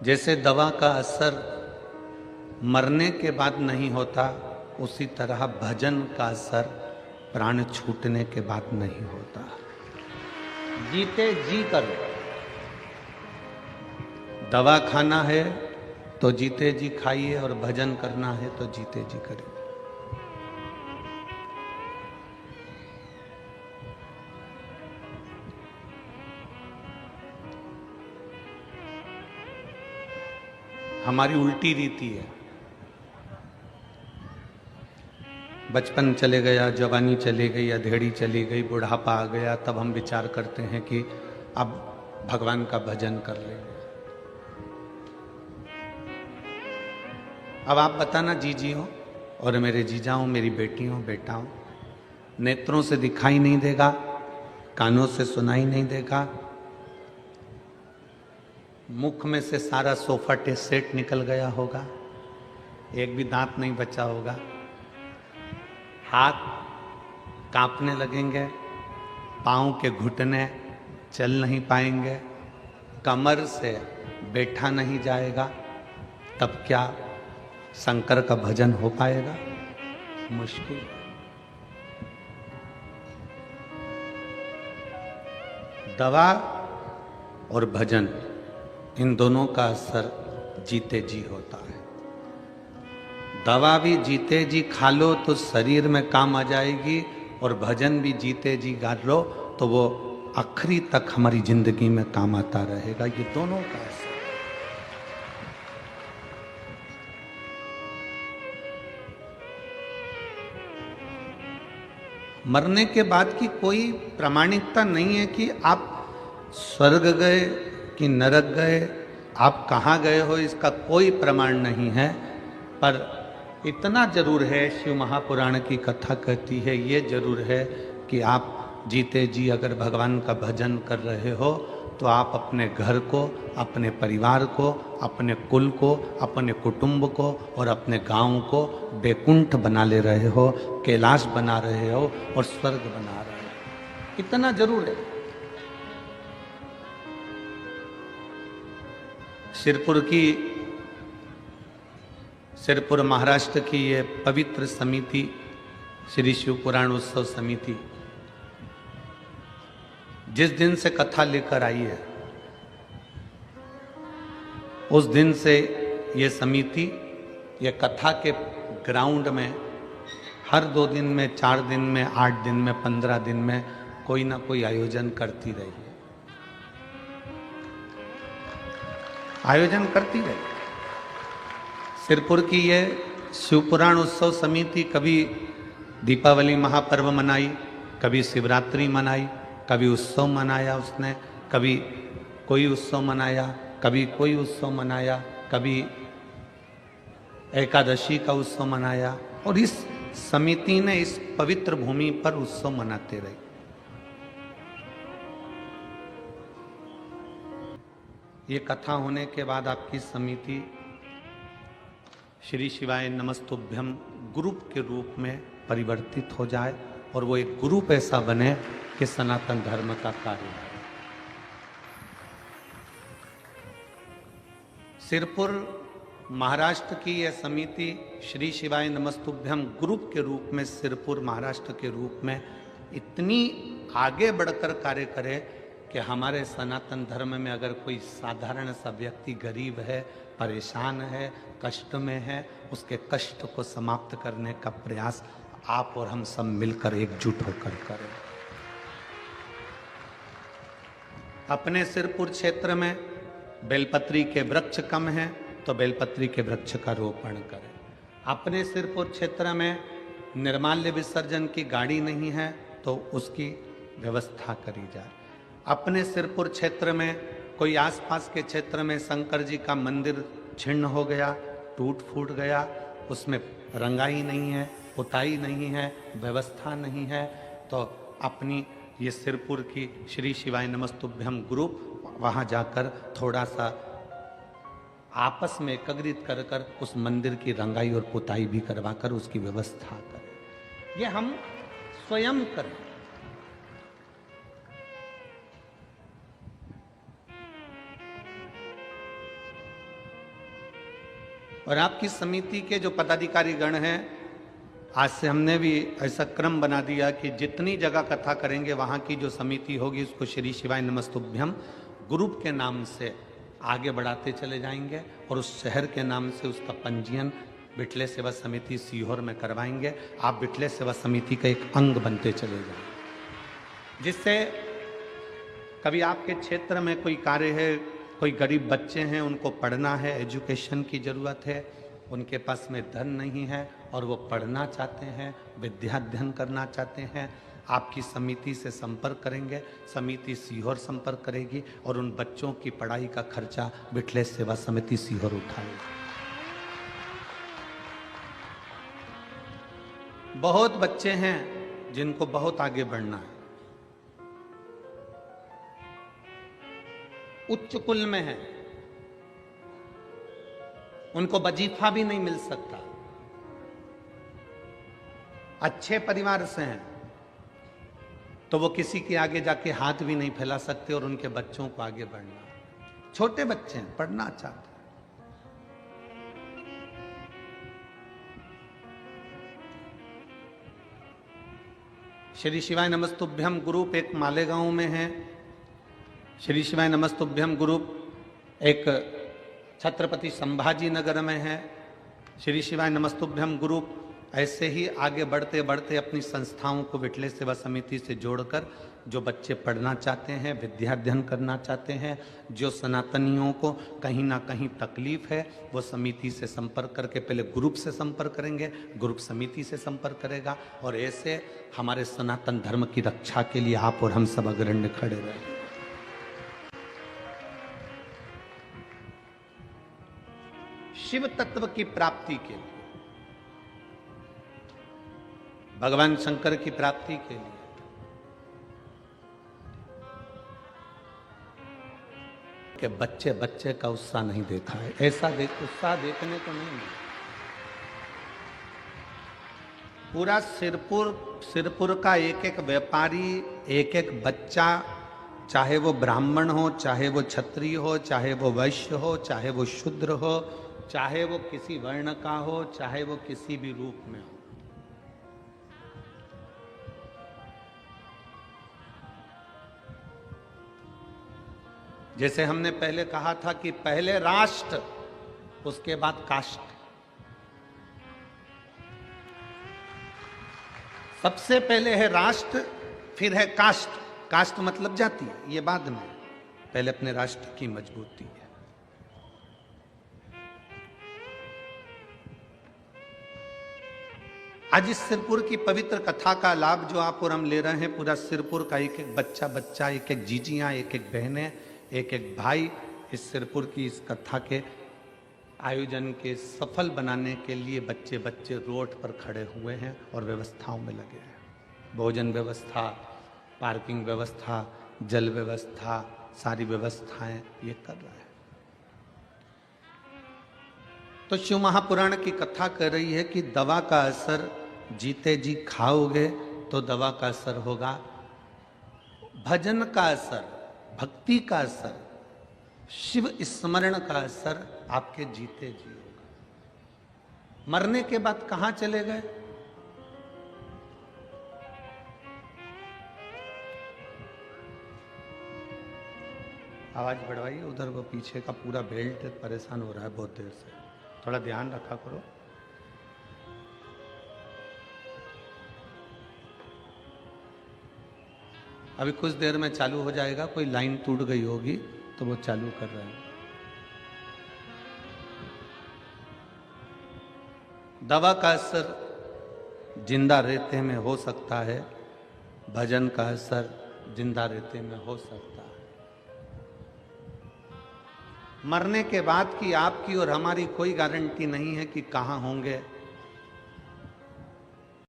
जैसे दवा का असर मरने के बाद नहीं होता, उसी तरह भजन का असर प्राण छूटने के बाद नहीं होता। जीते जी करो। दवा खाना है तो जीते जी खाइए, और भजन करना है तो जीते जी करिए। हमारी उल्टी रीति है। बचपन चले गया, जवानी चली गई, अधेड़ी चली गई, बुढ़ापा आ गया, तब हम विचार करते हैं कि अब भगवान का भजन कर लेंगे। अब आप बताना जीजियों और मेरे जीजाओं, मेरी बेटियों बेटाओं, नेत्रों से दिखाई नहीं देगा, कानों से सुनाई नहीं देगा, मुख में से सारा सोफा सेट निकल गया होगा, एक भी दांत नहीं बचा होगा, हाथ कांपने लगेंगे, पांव के घुटने चल नहीं पाएंगे, कमर से बैठा नहीं जाएगा, तब क्या शंकर का भजन हो पाएगा? मुश्किल। दवा और भजन, इन दोनों का असर जीते जी होता है। दवा भी जीते जी खा लो तो शरीर में काम आ जाएगी, और भजन भी जीते जी गा लो तो वो आखिरी तक हमारी जिंदगी में काम आता रहेगा। ये दोनों का असर। मरने के बाद की कोई प्रामाणिकता नहीं है कि आप स्वर्ग गए कि नरक गए, आप कहाँ गए हो, इसका कोई प्रमाण नहीं है। पर इतना जरूर है, शिव महापुराण की कथा कहती है, ये जरूर है कि आप जीते जी अगर भगवान का भजन कर रहे हो तो आप अपने घर को, अपने परिवार को, अपने कुल को, अपने कुटुंब को और अपने गांव को बैकुंठ बना ले रहे हो, कैलाश बना रहे हो और स्वर्ग बना रहे हो। इतना जरूर है। सिरपुर महाराष्ट्र की ये पवित्र समिति, श्री शिव पुराण उत्सव समिति, जिस दिन से कथा लेकर आई है, उस दिन से ये समिति ये कथा के ग्राउंड में हर 2 दिन में, 4 दिन में, 8 दिन में, 15 दिन में कोई ना कोई आयोजन करती रही है। आयोजन करती रही। सिरपुर की ये शिवपुराण उत्सव समिति कभी दीपावली महापर्व मनाई, कभी शिवरात्रि मनाई, कभी उत्सव मनाया उसने, कभी कोई उत्सव मनाया, कभी कोई उत्सव मनाया, कभी एकादशी का उत्सव मनाया, और इस समिति ने इस पवित्र भूमि पर उत्सव मनाते रहे। ये कथा होने के बाद आपकी समिति श्री शिवाय नमस्तुभ्यम ग्रुप के रूप में परिवर्तित हो जाए, और वो एक ग्रुप ऐसा बने कि सनातन धर्म का कार्य है। सिरपुर महाराष्ट्र की यह समिति श्री शिवाय नमस्तुभ्यम ग्रुप के रूप में सिरपुर महाराष्ट्र के रूप में इतनी आगे बढ़कर कार्य करे कि हमारे सनातन धर्म में अगर कोई साधारण सा व्यक्ति गरीब है, परेशान है, कष्ट में है, उसके कष्ट को समाप्त करने का प्रयास आप और हम सब मिलकर एकजुट होकर करें। अपने सिरपुर क्षेत्र में बेलपत्री के वृक्ष कम हैं तो बेलपत्री के वृक्ष का रोपण करें। अपने सिरपुर क्षेत्र में निर्माल्य विसर्जन की गाड़ी नहीं है तो उसकी व्यवस्था करी जाए। अपने सिरपुर क्षेत्र में कोई आसपास के क्षेत्र में शंकर जी का मंदिर छिन्न हो गया, टूट फूट गया, उसमें रंगाई नहीं है, पुताई नहीं है, व्यवस्था नहीं है, तो अपनी ये सिरपुर की श्री शिवाय नमस्तुभ्यम ग्रुप वहाँ जाकर थोड़ा सा आपस में एकत्रित कर कर उस मंदिर की रंगाई और पुताई भी करवाकर उसकी व्यवस्था करें। ये हम स्वयं करें। और आपकी समिति के जो पदाधिकारी गण हैं, आज से हमने भी ऐसा क्रम बना दिया कि जितनी जगह कथा करेंगे वहाँ की जो समिति होगी उसको श्री शिवाय नमस्तुभ्यम ग्रुप के नाम से आगे बढ़ाते चले जाएंगे और उस शहर के नाम से उसका पंजीयन बिटले सेवा समिति सीहोर में करवाएंगे। आप बिटले सेवा समिति का एक अंग बनते चले जाएंगे, जिससे कभी आपके क्षेत्र में कोई कार्य है, कोई गरीब बच्चे हैं, उनको पढ़ना है, एजुकेशन की ज़रूरत है, उनके पास में धन नहीं है और वो पढ़ना चाहते हैं, विद्याध्ययन करना चाहते हैं, आपकी समिति से संपर्क करेंगे, समिति सीहोर संपर्क करेगी और उन बच्चों की पढ़ाई का खर्चा बिटले सेवा समिति सीहोर उठाएगी। बहुत बच्चे हैं जिनको बहुत आगे बढ़ना है, उच्च कुल में है, उनको वजीफा भी नहीं मिल सकता, अच्छे परिवार से हैं, तो वो किसी के आगे जाके हाथ भी नहीं फैला सकते और उनके बच्चों को आगे बढ़ना। छोटे बच्चे हैं, पढ़ना चाहते हैं। श्री शिवाय नमस्तुभ्यम ग्रुप एक मालेगांव में है, श्री शिवाय नमस्तुभ्यम ग्रुप एक छत्रपति संभाजी नगर में है, श्री शिवाय नमस्तुभ्यम ग्रुप ऐसे ही आगे बढ़ते बढ़ते अपनी संस्थाओं को बिटले सेवा समिति से जोड़कर जो बच्चे पढ़ना चाहते हैं, विद्याध्ययन करना चाहते हैं, जो सनातनियों को कहीं ना कहीं तकलीफ है, वो समिति से संपर्क करके पहले ग्रुप से संपर्क करेंगे, ग्रुप समिति से संपर्क करेगा और ऐसे हमारे सनातन धर्म की रक्षा के लिए आप और हम सब अग्रण्य खड़े रहें। शिव तत्व की प्राप्ति के लिए, भगवान शंकर की प्राप्ति के लिए कि बच्चे बच्चे का उत्साह नहीं देखा है, ऐसा उत्साह देखने को नहीं मिला। पूरा सिरपुर का एक एक व्यापारी, एक एक बच्चा, चाहे वो ब्राह्मण हो, चाहे वो क्षत्रिय हो, चाहे वो वैश्य हो, चाहे वो शूद्र हो, चाहे वो किसी वर्ण का हो, चाहे वो किसी भी रूप में हो, जैसे हमने पहले कहा था कि पहले राष्ट्र उसके बाद कास्ट। सबसे पहले है राष्ट्र, फिर है कास्ट। कास्ट मतलब जाति, ये बाद में, पहले अपने राष्ट्र की मजबूती है। आज इस सिरपुर की पवित्र कथा का लाभ जो आप और हम ले रहे हैं, पूरा सिरपुर का एक एक बच्चा, एक एक जीजियां, एक एक बहनें, एक एक भाई इस सिरपुर की इस कथा के आयोजन के सफल बनाने के लिए बच्चे बच्चे रोड पर खड़े हुए हैं और व्यवस्थाओं में लगे हैं। भोजन व्यवस्था, पार्किंग व्यवस्था, जल व्यवस्था, सारी व्यवस्थाएं ये कर रहा है। तो शिव महापुराण की कथा कर रही है कि दवा का असर जीते जी खाओगे तो दवा का असर होगा, भजन का असर, भक्ति का असर, शिव स्मरण का असर आपके जीते जी होगा। मरने के बाद कहां चले गए? आवाज बढ़वाइए, उधर वो पीछे का पूरा बेल्ट परेशान हो रहा है बहुत देर से, थोड़ा ध्यान रखा करो। अभी कुछ देर में चालू हो जाएगा, कोई लाइन टूट गई होगी तो वो चालू कर रहे हैं। दवा का असर जिंदा रेते में हो सकता है, भजन का असर जिंदा रेते में हो सकता है। मरने के बाद की आपकी और हमारी कोई गारंटी नहीं है कि कहाँ होंगे,